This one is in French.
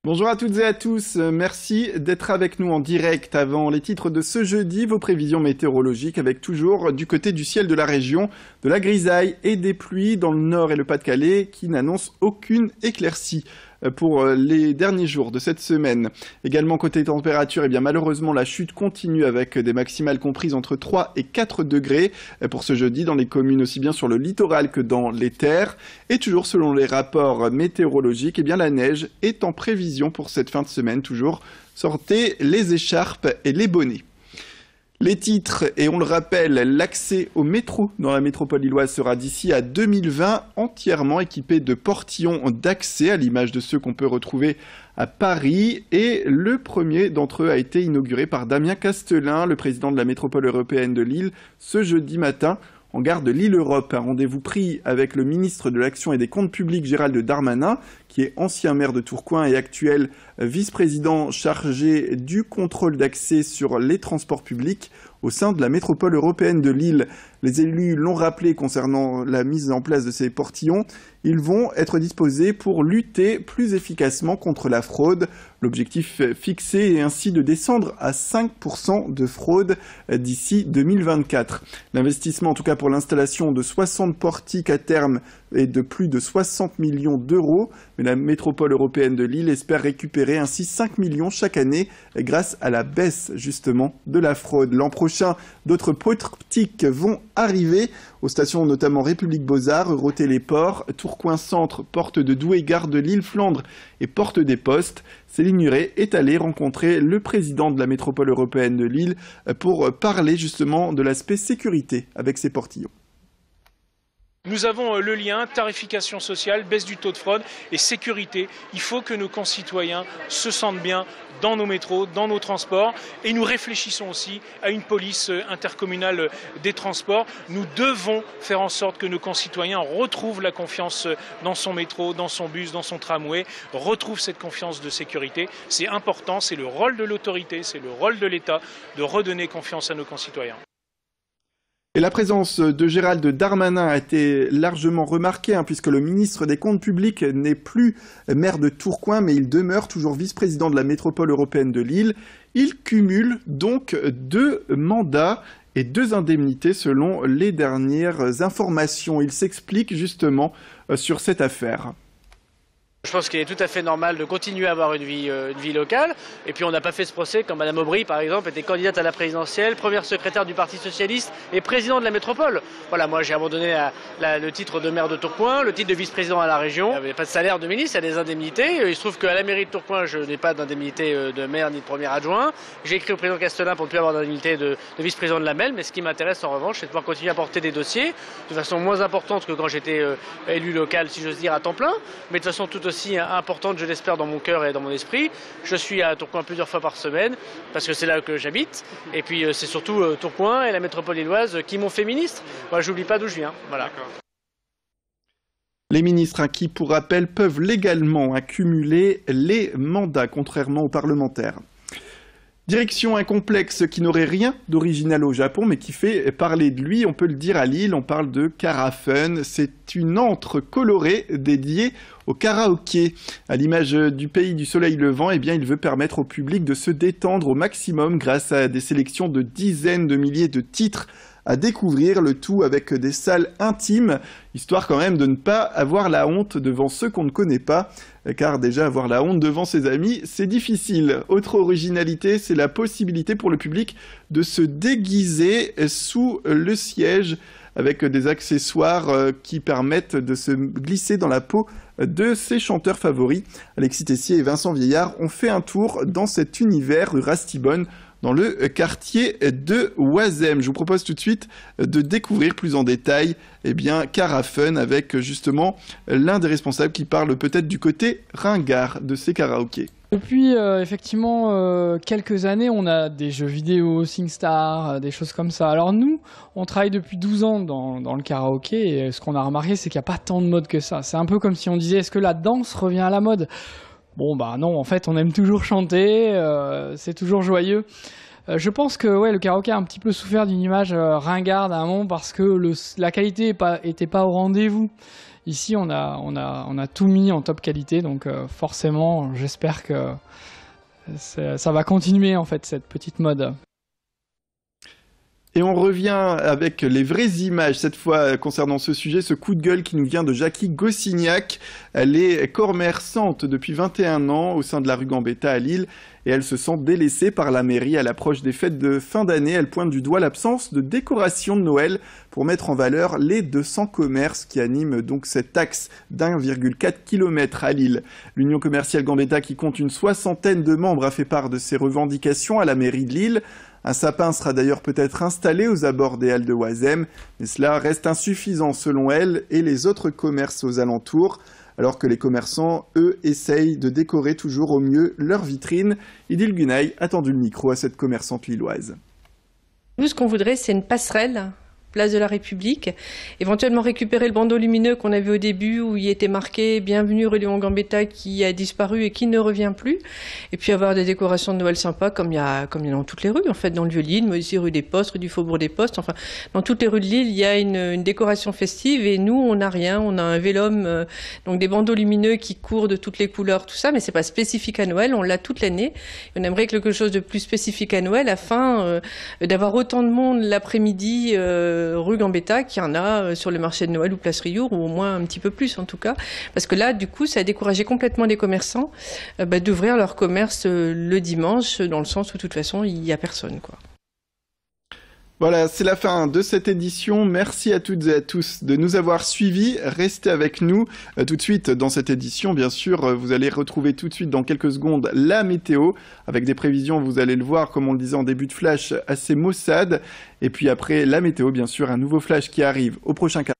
Bonjour à toutes et à tous, merci d'être avec nous en direct avant les titres de ce jeudi, vos prévisions météorologiques avec toujours du côté du ciel de la région, de la grisaille et des pluies dans le nord et le Pas-de-Calais qui n'annoncent aucune éclaircie pour les derniers jours de cette semaine. Également côté température, eh bien malheureusement la chute continue avec des maximales comprises entre 3 et 4 degrés pour ce jeudi dans les communes aussi bien sur le littoral que dans les terres. Et toujours selon les rapports météorologiques, eh bien la neige est en prévision pour cette fin de semaine. Toujours sortez les écharpes et les bonnets. Les titres, et on le rappelle, l'accès au métro dans la métropole lilloise sera d'ici à 2020 entièrement équipé de portillons d'accès, à l'image de ceux qu'on peut retrouver à Paris. Et le premier d'entre eux a été inauguré par Damien Castelin, le président de la métropole européenne de Lille, ce jeudi matin, en gare de Lille-Europe. Un rendez-vous pris avec le ministre de l'Action et des Comptes Publics, Gérald Darmanin, qui est ancien maire de Tourcoing et actuel vice-président chargé du contrôle d'accès sur les transports publics au sein de la métropole européenne de Lille. Les élus l'ont rappelé concernant la mise en place de ces portillons. Ils vont être disposés pour lutter plus efficacement contre la fraude. L'objectif fixé est ainsi de descendre à 5% de fraude d'ici 2024. L'investissement, en tout cas pour l'installation de 60 portiques à terme, est de plus de 60 millions d'euros. Mais la métropole européenne de Lille espère récupérer ainsi 5 millions chaque année grâce à la baisse justement de la fraude. L'an prochain, d'autres portiques vont arriver aux stations notamment République Beaux-Arts, Eurotéléport, Tourcoing Centre, Porte de Douai, Gare de Lille-Flandre et Porte des Postes. Céline Nuret est allée rencontrer le président de la métropole européenne de Lille pour parler justement de l'aspect sécurité avec ces portillons. Nous avons le lien tarification sociale, baisse du taux de fraude et sécurité. Il faut que nos concitoyens se sentent bien dans nos métros, dans nos transports. Et nous réfléchissons aussi à une police intercommunale des transports. Nous devons faire en sorte que nos concitoyens retrouvent la confiance dans son métro, dans son bus, dans son tramway, retrouvent cette confiance de sécurité. C'est important, c'est le rôle de l'autorité, c'est le rôle de l'État de redonner confiance à nos concitoyens. Et la présence de Gérald Darmanin a été largement remarquée, puisque le ministre des Comptes Publics n'est plus maire de Tourcoing, mais il demeure toujours vice-président de la métropole européenne de Lille. Il cumule donc 2 mandats et 2 indemnités selon les dernières informations. Il s'explique justement sur cette affaire. Je pense qu'il est tout à fait normal de continuer à avoir une vie locale. Et puis on n'a pas fait ce procès quand Mme Aubry, par exemple, était candidate à la présidentielle, première secrétaire du Parti Socialiste et président de la métropole. Voilà, moi j'ai abandonné le titre de maire de Tourcoing, le titre de vice-président à la région. Il n'y avait pas de salaire de ministre, il y a des indemnités. Il se trouve qu'à la mairie de Tourcoing, je n'ai pas d'indemnité de maire ni de premier adjoint. J'ai écrit au président Castelin pour ne plus avoir d'indemnité de vice-président de la MEL. Mais ce qui m'intéresse en revanche, c'est de pouvoir continuer à porter des dossiers de façon moins importante que quand j'étais élu local, si j'ose dire, à temps plein, mais de façon tout aussi importante, je l'espère, dans mon cœur et dans mon esprit. Je suis à Tourcoing plusieurs fois par semaine parce que c'est là que j'habite. Et puis c'est surtout Tourcoing et la métropole lilloise qui m'ont fait ministre. Moi, j'oublie pas d'où je viens. Voilà. Les ministres qui, pour rappel, peuvent légalement accumuler les mandats, contrairement aux parlementaires. Direction un complexe qui n'aurait rien d'original au Japon, mais qui fait parler de lui, on peut le dire à Lille, on parle de Carafun. C'est une antre colorée dédiée au karaoké. À l'image du pays du soleil levant, eh bien, il veut permettre au public de se détendre au maximum grâce à des sélections de dizaines de milliers de titres à découvrir, le tout avec des salles intimes, histoire quand même de ne pas avoir la honte devant ceux qu'on ne connaît pas, car déjà avoir la honte devant ses amis, c'est difficile. Autre originalité, c'est la possibilité pour le public de se déguiser sous le siège avec des accessoires qui permettent de se glisser dans la peau de ses chanteurs favoris. Alexis Tessier et Vincent Vieillard ont fait un tour dans cet univers rue Rastibonne, dans le quartier de Oisem. Je vous propose tout de suite de découvrir plus en détail Carafun avec justement l'un des responsables qui parle peut-être du côté ringard de ces karaokés. Depuis effectivement quelques années, on a des jeux vidéo, SingStar, des choses comme ça. Alors nous, on travaille depuis 12 ans dans le karaoké et ce qu'on a remarqué, c'est qu'il n'y a pas tant de mode que ça. C'est un peu comme si on disait, est-ce que la danse revient à la mode ? Bon bah non, en fait on aime toujours chanter, c'est toujours joyeux. Je pense que le karaoké a un petit peu souffert d'une image ringarde à un moment parce que la qualité était pas au rendez-vous. Ici, on a tout mis en top qualité, donc forcément, j'espère que ça va continuer en fait cette petite mode. Et on revient avec les vraies images, cette fois concernant ce sujet, ce coup de gueule qui nous vient de Jackie Gossignac. Elle est commerçante depuis 21 ans au sein de la rue Gambetta à Lille et elle se sent délaissée par la mairie à l'approche des fêtes de fin d'année. Elle pointe du doigt l'absence de décoration de Noël pour mettre en valeur les 200 commerces qui animent donc cet axe d'1,4 km à Lille. L'Union commerciale Gambetta, qui compte une 60aine de membres, a fait part de ses revendications à la mairie de Lille. Un sapin sera d'ailleurs peut-être installé aux abords des halles de Oisem, mais cela reste insuffisant selon elle et les autres commerces aux alentours, alors que les commerçants, eux, essayent de décorer toujours au mieux leurs vitrines. Idil Gunay a tendu le micro à cette commerçante lilloise. Nous, ce qu'on voudrait, c'est une passerelle, place de la République, éventuellement récupérer le bandeau lumineux qu'on avait au début où il était marqué « Bienvenue rue Léon Gambetta » qui a disparu et qui ne revient plus, et puis avoir des décorations de Noël sympas comme il y en a dans toutes les rues, en fait, dans le Vieux-Lille, mais aussi rue des Postes, rue du Faubourg des Postes, enfin, dans toutes les rues de Lille, il y a une décoration festive et nous, on n'a rien, on a un vélum, donc des bandeaux lumineux qui courent de toutes les couleurs, tout ça, mais c'est pas spécifique à Noël, on l'a toute l'année. On aimerait quelque chose de plus spécifique à Noël afin d'avoir autant de monde l'après-midi rue Gambetta qu'il y en a sur le marché de Noël ou Place Riour, ou au moins un petit peu plus en tout cas, parce que là du coup ça a découragé complètement les commerçants d'ouvrir leur commerce le dimanche, dans le sens où de toute façon il n'y a personne, quoi. Voilà, c'est la fin de cette édition. Merci à toutes et à tous de nous avoir suivis. Restez avec nous tout de suite dans cette édition. Bien sûr, vous allez retrouver tout de suite dans quelques secondes la météo avec des prévisions, vous allez le voir, comme on le disait en début de flash, assez maussades. Et puis après la météo, bien sûr, un nouveau flash qui arrive au prochain quart.